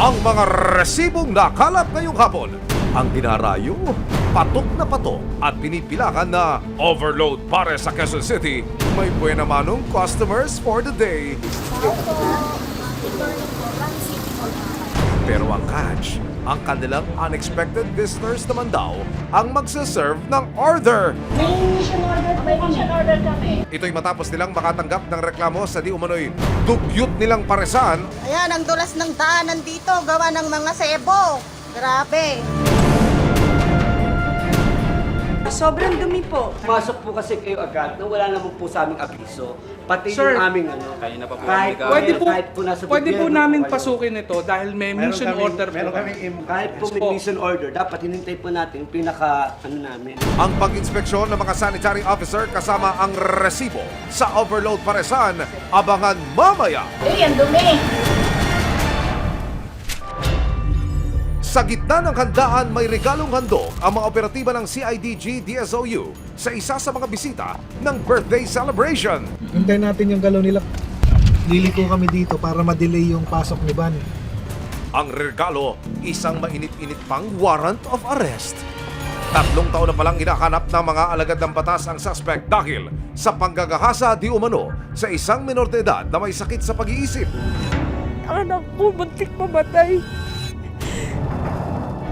Ang mga resibong nakalap ngayong hapon, ang dinarayo, patok na patok at pinipilakan na overload para sa Quezon City. May buena manong customers for the day. Pero ang catch, ang kanilang unexpected visitors naman daw ang magsaserve ng order. May mission order kami. Ito'y matapos nilang makatanggap ng reklamo sa di umano'y dugyot nilang paresan. Ayan, ang dulas ng daanan dito, gawa ng mga sebo. Grabe. Sobrang dumi po. Pasok po kasi kayo agad na wala naman po sa aming abiso. Pati Sir, yung aming ano. Kayo na pa po Kahit, Pwede po, nasa pwede po gobyerno namin po kayo. pasukin ito dahil may mission order po. Kahit po may po. mission order, dapat hinintay po natin yung pinaka ano namin. Ang pag-inspeksyon ng mga sanitary officer kasama ang resibo sa overload paresan, abangan mamaya. Ang dumi. Sa gitna ng handaan, may regalong handog ang mga operatiba ng CIDG DSOU sa isa sa mga bisita ng birthday celebration. Hintayin natin yung galaw nila. Liliko kami dito para ma-delay yung pasok ni Van. Ang regalo, isang mainit-init pang warrant of arrest. 3 taon na palang hinahanap ng mga alagad ng batas ang suspect dahil sa panggagahasa di umano sa isang minor de edad na may sakit sa pag-iisip. Anak ko, muntik mamatay.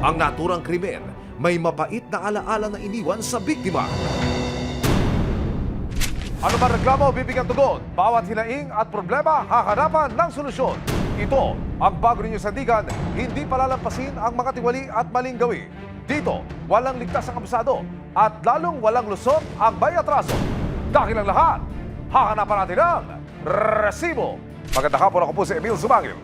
Ang naturang krimen, may mapait na alaala na iniwan sa biktima. Ano ba reklamo, bibigyan tugon. Bawat hinaing at problema, hahanapan ng solusyon. Ito ang bago ninyo sandigan, hindi palalampasin ang mga tiwali at maling gawi. Dito, walang ligtas ang abusado at lalong walang lusot ang may atraso. Dahil ang lahat, hahanapan natin ng resibo. Magandang hapon, ako po si Emil Sumangil.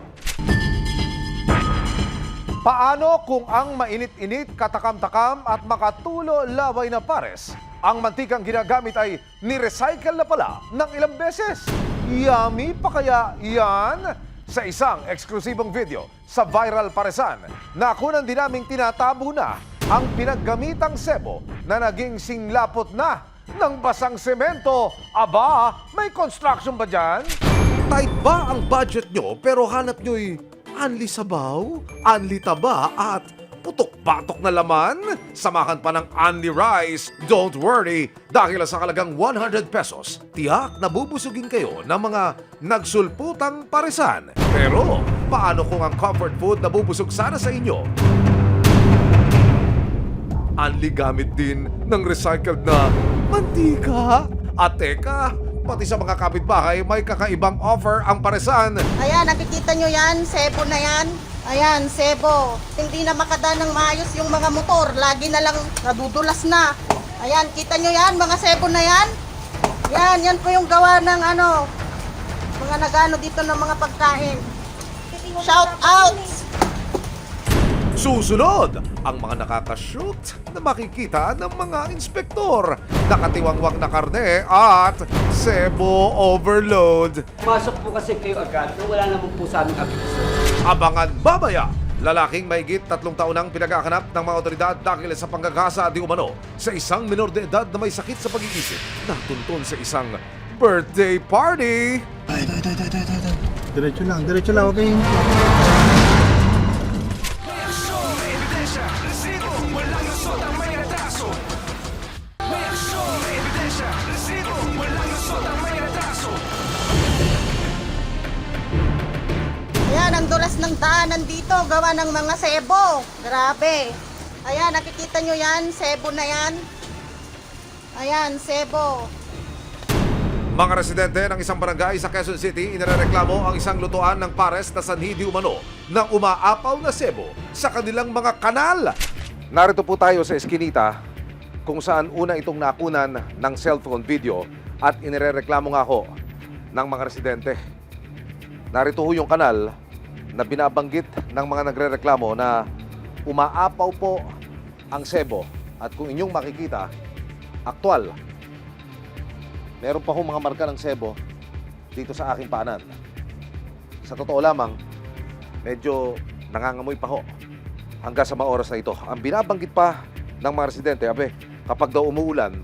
Paano kung ang mainit-init, katakam-takam at makatulo laway na pares, ang mantikang ginagamit ay ni-recycle na pala ng ilang beses? Yummy pa kaya yan? Sa isang eksklusibong video sa viral paresan, nakunan din naming tinatabo na ang pinaggamitang sebo na naging singlapot na ng basang semento. Aba, may construction ba dyan? Tight ba ang budget nyo pero hanap nyo'y anli sabaw, anli taba at putok-batok na laman? Samahan pa ng Anli Rice. Don't worry, dahil sa halagang 100 pesos, tiyak na bubusugin kayo ng mga nagsulputang paresan. Pero, paano kung ang comfort food na bubusog sana sa inyo? Anli gamit din ng recycled na mantika. At teka, pati sa mga kapitbahay, may kakaibang offer ang paresan. Ayan, nakikita nyo yan, sebo na yan. Ayan, sebo. Hindi na makadaan ng maayos yung mga motor. Lagi na lang nadudulas na. Ayan, kita nyo yan, mga sebo na yan. Yan po yung gawa ng ano, mga nagano dito ng mga pagkain. Shout out! Susunod, ang mga nakakashoot na makikita ng mga inspektor. Nakatiwangwang na karne at sebo overload. Pasok po kasi kayo agad na wala naman po sa aming abiso. Abangan mamaya. Lalaking mahigit 3 taon nang pinaghahanap ng mga otoridad dahil sa panggagasa di umano sa isang minor de edad na may sakit sa pag-iisip na tuntun sa isang birthday party. Diretso lang, huwag kayong... Ayan, ang dulas ng daanan dito, gawa ng mga sebo. Grabe. Ayan, nakikita nyo yan, sebo na yan. Ayan, sebo. Mga residente ng isang barangay sa Quezon City inireklamo ang isang lutuan ng pares na sanhi di umano ng umaapaw na sebo sa kanilang mga kanal. Narito po tayo sa eskinita kung saan una itong nakunan ng cellphone video at inireklamo nga ho ng mga residente. Narito ho yung kanal na binabanggit ng mga nagrereklamo na umaapaw po ang sebo at kung inyong makikita, aktwal. Meron pa hong mga marka ng sebo dito sa aking paanan. Sa totoo lamang, medyo nangangamoy pa ho hanggang sa mga oras na ito. Ang binabanggit pa ng mga residente, kapag daw umuulan,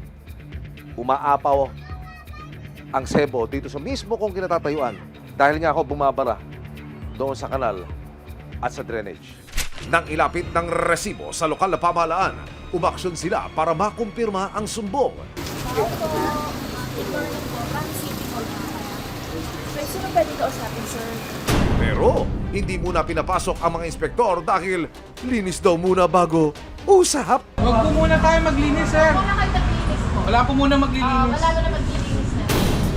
umaapaw ang sebo dito sa mismo kong kinatatayuan. Dahil nga ako bumabara doon sa kanal at sa drainage. Nang ilapit ng resibo sa lokal na pamahalaan, umaksyon sila para makumpirma ang sumbong. Pwede ba pwede kausapin, sir? Pero hindi muna pinapasok ang mga inspektor dahil linis daw muna bago usap. Huwag po muna tayo maglinis, sir. Wala kayo maglinis po. Wala po muna maglilinis. Wala na maglilinis na.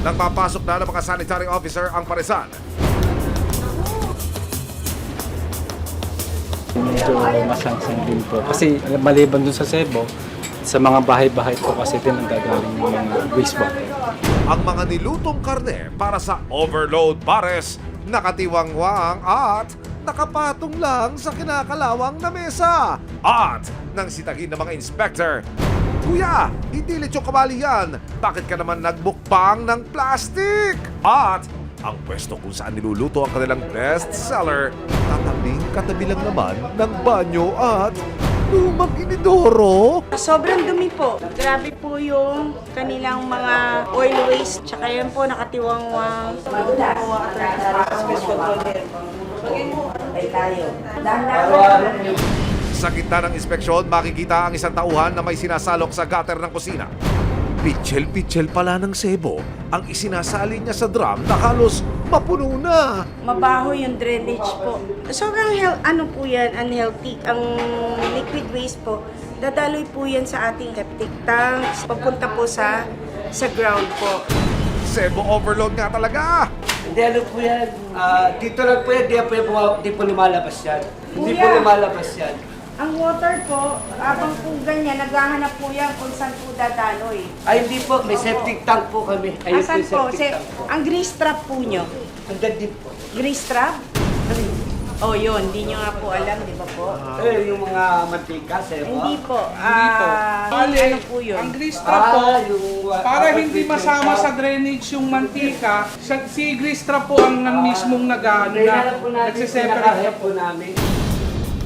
Nang papasok na ng mga sanitary officer ang paresan, Medyo masangsang din po. Kasi maliban dun sa Cebu, sa mga bahay-bahay po kasi din ang gagaling ng mga wastewater. ang mga nilutong karne para sa overload pares, nakatiwangwang at nakapatong lang sa kinakalawang na mesa. At nang sitagin ng mga inspector, Kuya, hindi lechong kabali yan. Bakit ka naman nagbukbang ng plastic? At ang pwesto kung saan niluluto ang kanilang best seller, tatabing katabi lang naman ng banyo at lumang inidoro. Sobrang dumi po. Grabe po yung kanilang mga oil waste. Tsaka yan po nakatiwangwang. Sa gitna ng inspeksyon, makikita ang isang tauhan na may sinasalok sa gutter ng kusina. Pitchel-pitchel pala ng sebo ang isinasalin niya sa drum na halos mapuno na. Mabaho yung drainage po. Sobrang ano po yan, unhealthy. Ang liquid waste po, dadaloy po yan sa ating septic tanks. Papunta po sa ground po. Sebo overload nga talaga. Hindi, ano po yan. Dito lang po yan, di po lumalabas yan. Hindi po Kuya. lumalabas yan. Ang water po, abang po ganyan, naghahanap po yan kung saan po dadaloy. Ay, hindi po. May septic tank po kami. Ayun Asan yung po? septic tank po. Ang grease trap po nyo. Hanggang din po. Grease trap? Oh, yun. Hindi nyo nga po alam, di ba po? Yung mga mantika, sebo. Hindi po. Bale, Ano po yun? ang grease trap po, yung... para hindi masama sa drainage yung mantika, si grease trap po ang mismong Kailangan po natin, nagsiseparate. pinakahep po namin.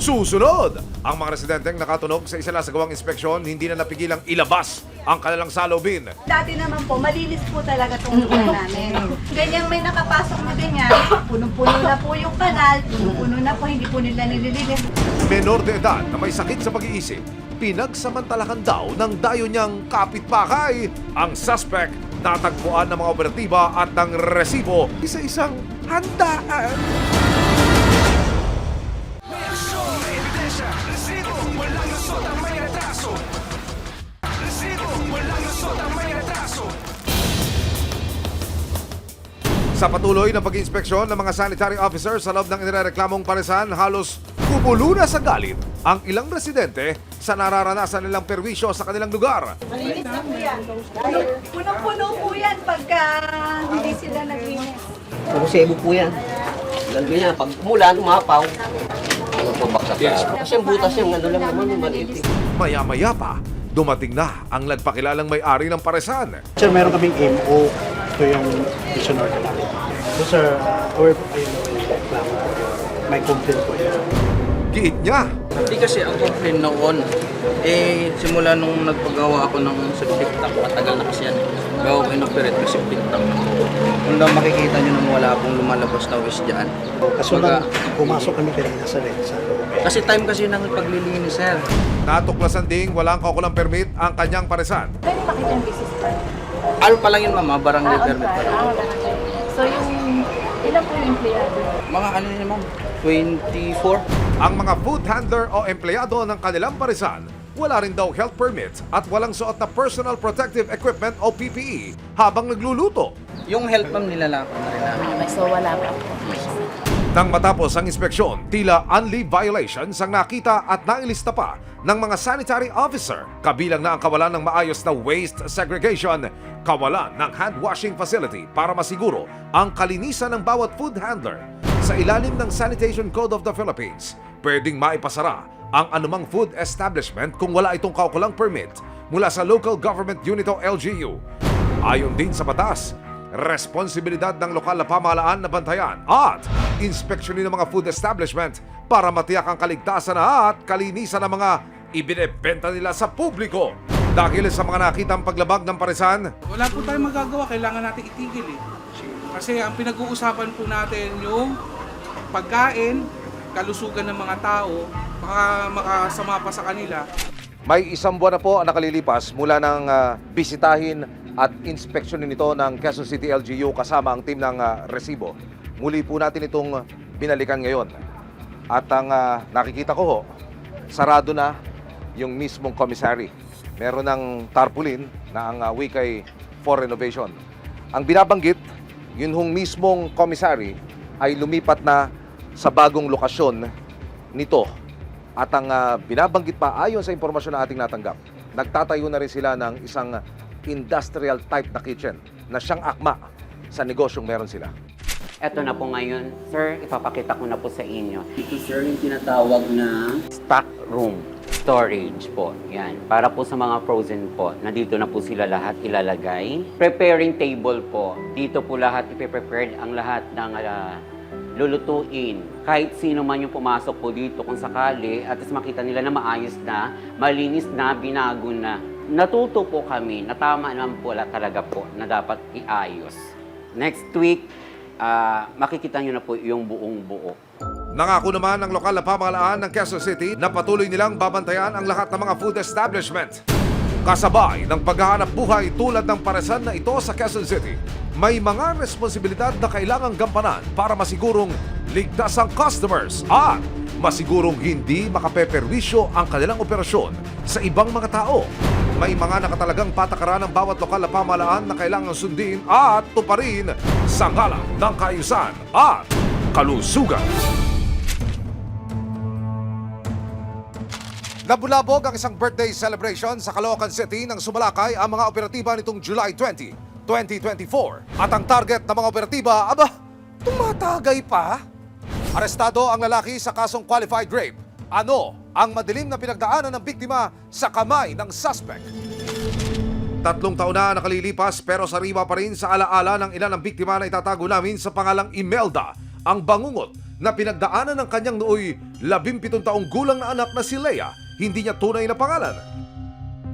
Susunod, ang mga residenteng nakatunog sa isalasagawang inspeksyon hindi na napigilang ilabas ang kanilang salobin. Dati naman po, malinis po talaga itong lugar namin. Ganyan may nakapasok na ganyan, punong-puno na po yung kanal, punong-puno na po, hindi po nila nililinis. Menor de edad na may sakit sa pag-iisip, pinagsamantalahan daw ng dayo niyang kapitbahay. Ang suspect natagpuan ng mga operatiba at ng resibo isa-isang handaan. Sa patuloy ng pag-inspeksyon ng mga sanitary officers sa loob ng inireklamong paresan, halos kumulo na sa galit ang ilang residente sa nararanasan nilang perwisyo sa kanilang lugar. Malinis na po yan. Punong-puno po yan pagka hindi sila naglinis. Puro sebo po yan. Lalo yan, pag umulan, umapaw. Magpabaksak ka. Kasi yung butas yung ano lang naman, yung maliit. Maya-maya pa, dumating na ang nagpakilalang may-ari ng paresan. Sir, meron kaming MO. Ito yung vision order namin. So sir, or may complaint po yun. Giit niya, Hindi kasi ang complaint noon, simula nung nagpagawa ako ng septic tank, matagal na kasi yan. Gawa ko inoperate yung septic tank. Kung lang makikita nyo nung wala akong lumalabas na waste dyan. Kaso lang, pumasok kami kanina sa red. Kasi time kasi nang paglilinis, sir. natuklasan ding walang kaukulang permit ang kanyang paresan. Pwede makita yung business card? Ano pa lang yun, mama, barangay permit pa lang. So yung, ilan po yung empleyado? Mga ano yun, ma'am, 24. Ang mga food handler o empleyado ng kanilang paresan, wala rin daw health permit at walang suot na personal protective equipment o PPE habang nagluluto. Yung health, ma'am, nilalako na rin namin. So wala pa. Nang matapos ang inspeksyon, tila unleave violations ang nakita at nailista pa ng mga sanitary officer. Kabilang na ang kawalan ng maayos na waste segregation, kawalan ng hand washing facility para masiguro ang kalinisan ng bawat food handler. Sa ilalim ng Sanitation Code of the Philippines, pwedeng maipasara ang anumang food establishment kung wala itong kaukulang permit mula sa local government unit o LGU. Ayon din sa batas, responsibilidad ng lokal na pamahalaan na bantayan at inspeksyonin ng mga food establishment para matiyak ang kaligtasan at kalinisan ng mga ibinebenta nila sa publiko. Dahil sa mga nakitang paglabag ng paresan, Wala po tayong magagawa, kailangan natin itigil eh. Kasi ang pinag-uusapan po natin yung pagkain kalusugan ng mga tao, baka makasama pa sa kanila. May 1 buwan na po ang nakalilipas mula ng bisitahin at inspeksyonin ito ng Quezon City LGU kasama ang team ng Resibo. Muli po natin itong binalikan ngayon. At ang nakikita ko ho, sarado na yung mismong commissary. Meron ng tarpaulin na ang wikay for renovation. Ang binabanggit, yun hong mismong commissary ay lumipat na sa bagong lokasyon nito. At ang binabanggit pa ayon sa impormasyon na ating natanggap, nagtatayo na rin sila ng isang industrial type na kitchen na siyang akma sa negosyong meron sila. Eto na po ngayon, sir, ipapakita ko na po sa inyo. Ito, sir, yung tinatawag na stock room storage po. Yan. Para po sa mga frozen po, nandito na po sila lahat ilalagay. Preparing table po. Dito po lahat ipe-prepared ang lahat ng lulutuin. Kahit sino man yung pumasok po dito kung sakali at makita nila na maayos na, malinis na, binago na. Natuto po kami na tama naman po talaga po na dapat iayos. Next week, makikita nyo na po yung buong buo. Nangako naman ng lokal na pamahalaan ng Quezon City na patuloy nilang babantayan ang lahat ng mga food establishment. Kasabay ng paghahanap buhay tulad ng paresan na ito sa Quezon City, may mga responsibilidad na kailangang gampanan para masigurong ligtas ang customers at masigurong hindi makapeperwisyo ang kanilang operasyon sa ibang mga tao. May mga nakatalagang patakaran ng bawat lokal na pamahalaan na kailangang sundin at tuparin sa ngalan ng kaayusan at kalusugan. Nabulabog ang isang birthday celebration sa Caloocan City nang sumalakay ang mga operatiba nitong July 20, 2024. At ang target ng mga operatiba, tumatagay pa. Arestado ang lalaki sa kasong qualified rape. Ano ang madilim na pinagdaanan ng biktima sa kamay ng suspect? 3 taon na nakalilipas pero sariwa pa rin sa alaala ng ilan ng biktima na itatago namin sa pangalang Imelda, ang bangungot na pinagdaanan ng kanyang nooy 17 taong gulang na anak na si Leia, hindi niya tunay na pangalan.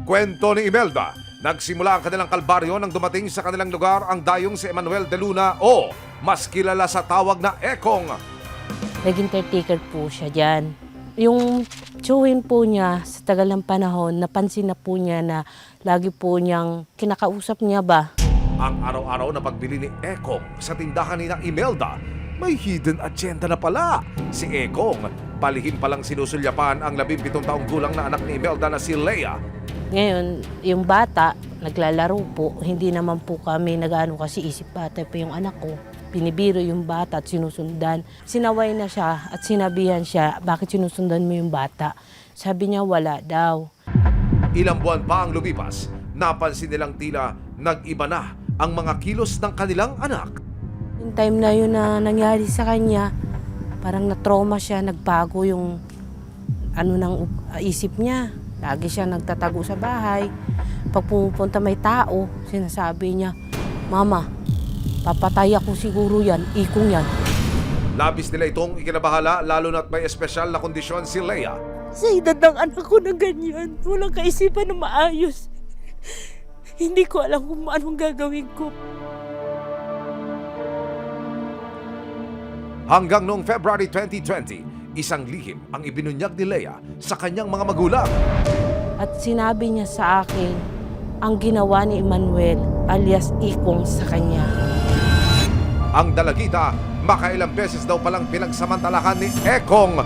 Kwento ni Imelda, nagsimula ang kanilang kalbaryo nang dumating sa kanilang lugar ang dayong si Emmanuel de Luna o mas kilala sa tawag na Ekong. Naging caretaker po siya dyan. Yung tsuhin po niya sa tagal ng panahon, napansin na po niya na lagi po niyang kinakausap niya ba. Ang araw-araw na pagbili ni Ekong sa tindahan ni na Imelda, may hidden agenda na pala. Si Ekong, palihim palang sinusulyapan ang 17 taong gulang na anak ni Imelda na si Leia. Ngayon, yung bata, naglalaro po, hindi naman po kami nag-ano kasi isip bata po yung anak ko. Binibiro yung bata at sinusundan. Sinaway na siya at sinabihan siya, bakit sinusundan mo yung bata? Sabi niya, wala daw. Ilang buwan pa ang lumipas, napansin nilang tila nag-iba na ang mga kilos ng kanilang anak. Yung time na yun na nangyari sa kanya, parang na-trauma siya, nagbago yung ng isip niya. Lagi siya nagtatago sa bahay. Pag pumupunta may tao, sinasabi niya, Mama, papatay ako siguro yan, ikong yan. Labis nila itong ikinabahala lalo na't may espesyal na kondisyon si Leia. Sa edad ng anak ko na ganyan, walang kaisipan na maayos. Hindi ko alam kung anong gagawin ko. Hanggang noong February 2020, isang lihim ang ibinunyag ni Leia sa kanyang mga magulang. At sinabi niya sa akin, ang ginawa ni Emmanuel alias Ikong sa kanya. Ang dalagita, makailang beses daw palang pinagsamantalakan ni Ekong.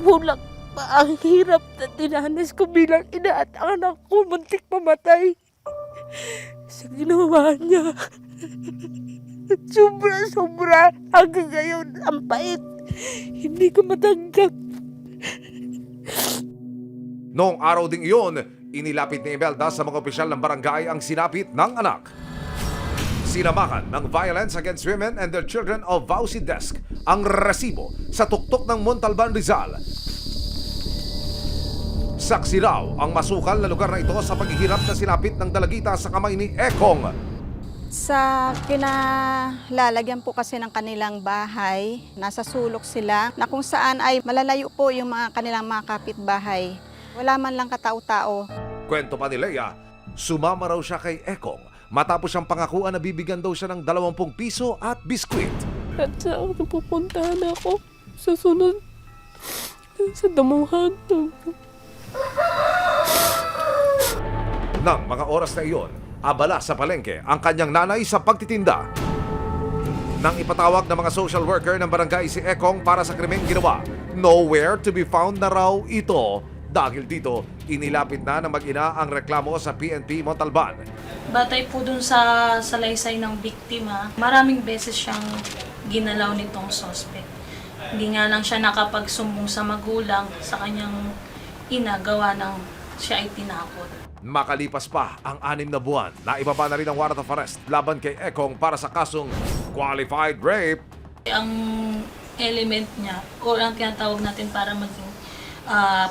Kulang pa ang hirap na tinanas ko bilang ina at ang anak ko muntik mamatay. Sa ginawa niya. Sobra-sobra. Hanggang ngayon, ang pait. Hindi ko matanggap. Noong araw ding iyon, inilapit ni Imelda sa mga opisyal ng barangay ang sinapit ng anak. Sinamahan ng Violence Against Women and Their Children of Vauci Desk ang resibo sa tuktok ng Montalban, Rizal. Saksi raw ang masukal na lugar na ito sa paghihirap na sinapit ng dalagita sa kamay ni Ekong. Sa kinalalagyan po kasi ng kanilang bahay, nasa sulok sila na kung saan ay malalayo po yung mga kanilang mga kapitbahay. Wala man lang katao-tao. Kwento pa ni Leia, sumama raw siya kay Ekong matapos siyang pangakuan na bibigyan daw siya ng 20 piso at biskwit. At saan pupuntahan ako sa sunod sa damuhan. Nang mga oras na iyon, abala sa palengke ang kanyang nanay sa pagtitinda. Nang ipatawag ng mga social worker ng barangay si Ekong para sa krimeng ginawa, nowhere to be found na raw ito. Dahil dito, inilapit na ng mag-ina ang reklamo sa PNP Montalban. Batay po dun sa salaysay ng biktima, maraming beses siyang ginalaw nitong suspect. Hindi nga lang siya nakapagsumbong sa magulang sa kanyang ina, gawa ng siya ay tinakot. Makalipas pa ang 6 na buwan, naibaba na rin ang warrant of arrest laban kay Ekong para sa kasong qualified rape. Ang element niya, o ang tinatawag natin para maging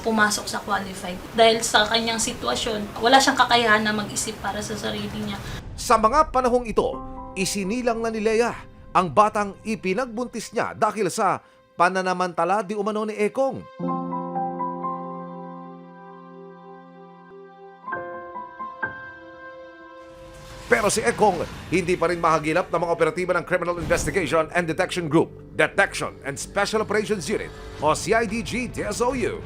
pumasok sa qualified. Dahil sa kanyang sitwasyon, wala siyang kakayahan na mag-isip para sa sarili niya. Sa mga panahong ito, isinilang na ni Lea ang batang ipinagbuntis niya dahil sa pananamantala di umano ni Ekong. Pero si Ekong hindi pa rin mahagilap ng mga operatiba ng Criminal Investigation and Detection Group, Detection and Special Operations Unit o CIDG DSOU.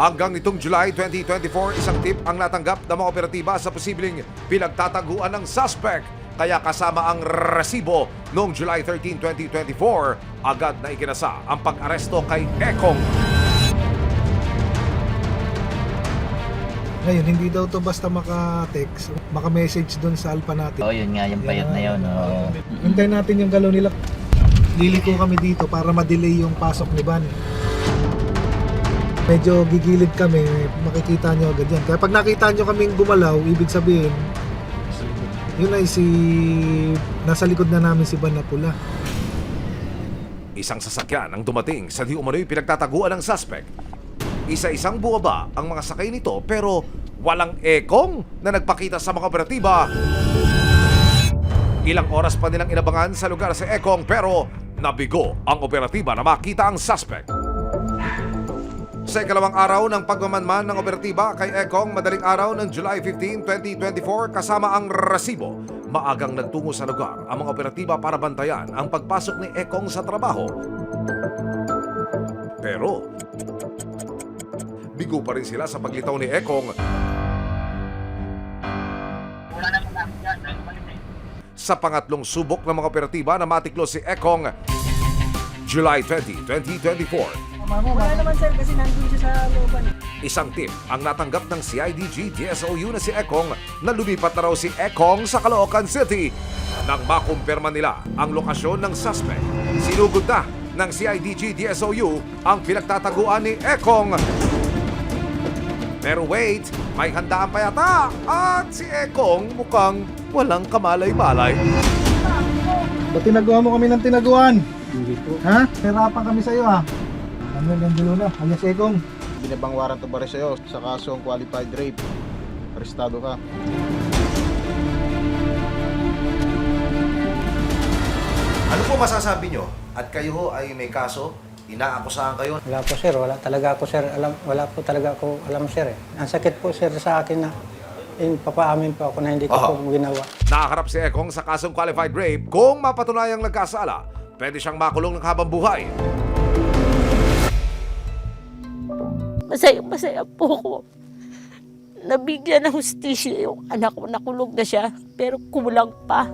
Hanggang nitong July 2024, isang tip ang natanggap ng mga operatiba sa posibleng pinagtataguan ng suspect. Kaya kasama ang resibo noong July 13, 2024, agad na ikinasa ang pag-aresto kay Ekong. Ngayon, hindi daw to basta maka-text, maka-message doon sa alpa natin. yun nga, yung bayad na yun. Hintayin natin yung galaw nila. Liliko kami dito para ma-delay yung pasok ni Van. Medyo gigilid kami, makikita nyo agad yan. Kaya pag nakita nyo kaming gumalaw, ibig sabihin, yun ay nasa likod na namin si Van na pula. Isang sasakyan ang dumating sa di umano'y pinagtataguan ng suspect. Isa-isang buwaba ang mga sakay nito pero walang Ekong na nagpakita sa mga operatiba. Ilang oras pa nilang inabangan sa lugar si Ekong pero nabigo ang operatiba na makita ang suspect. Sa ikalawang araw ng pagmamanman ng operatiba kay Ekong madaling araw ng July 15, 2024 kasama ang resibo, maagang nagtungo sa lugar ang mga operatiba para bantayan ang pagpasok ni Ekong sa trabaho. Pero bigo pa rin sila sa paglitaw ni Ekong. Sa pangatlong subok ng mga operatiba na matiklo si Ekong, July 20, 2024. Wala naman sir kasi nandun siya sa looban. Isang tip ang natanggap ng CIDG DSOU na si Ekong na lumipat na raw si Ekong sa Caloocan City. Nang makumpirma nila ang lokasyon ng suspect, sinugod na ng CIDG DSOU ang pinagtataguan ni Ekong. Pero wait, may handaan pa yata at si Ekong mukhang walang kamalay-malay. Ba't tinagawa mo kami ng tinaguan? Hindi po. Ha? Hirapan kami sa'yo ha. Ano nandulo na, alias Ekong. Binabang warrant of arrest sa'yo sa kasong qualified rape. Arestado ka. Ano po masasabi nyo? At kayo ho ay may kaso? Inaakusahan kayo? Wala po sir, wala talaga ako sir, wala po talaga ako alam sir eh. Ang sakit po sir sa akin na papaamin po ako na hindi ko po ginawa. Nakaharap si Ekong sa kasong qualified rape. Kung mapatunayang nagkasala, pwede siyang makulong ng habang buhay. Masaya po ako. Nabigyan ng hustisya yung anak ko, nakulong na siya, pero kulang pa.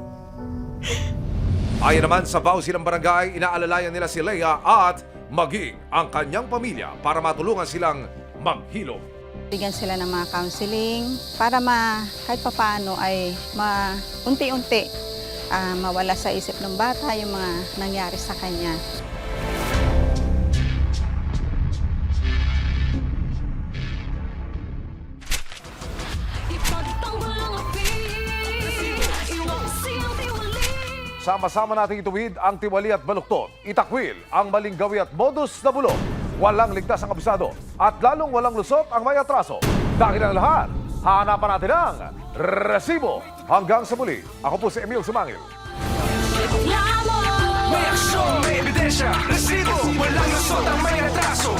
Ayon naman sa bawsi ng barangay, inaalalayan nila si Lea at maging ang kanyang pamilya para matulungan silang maghilom. Bigyan sila ng mga counseling para kahit papaano ay unti-unti mawala sa isip ng bata yung mga nangyari sa kanya. Sama-sama nating ituwid ang tiwali at baluktot, itakwil ang maling gawi at modus na bulok. Walang ligtas ang abusado at lalong walang lusot ang may atraso. Dahil ang lahat, hahanapan natin ang resibo. Hanggang sa muli, ako po si Emil Sumangil. May aksyon, may ebidensya, resibo, walang lusot ang may atraso.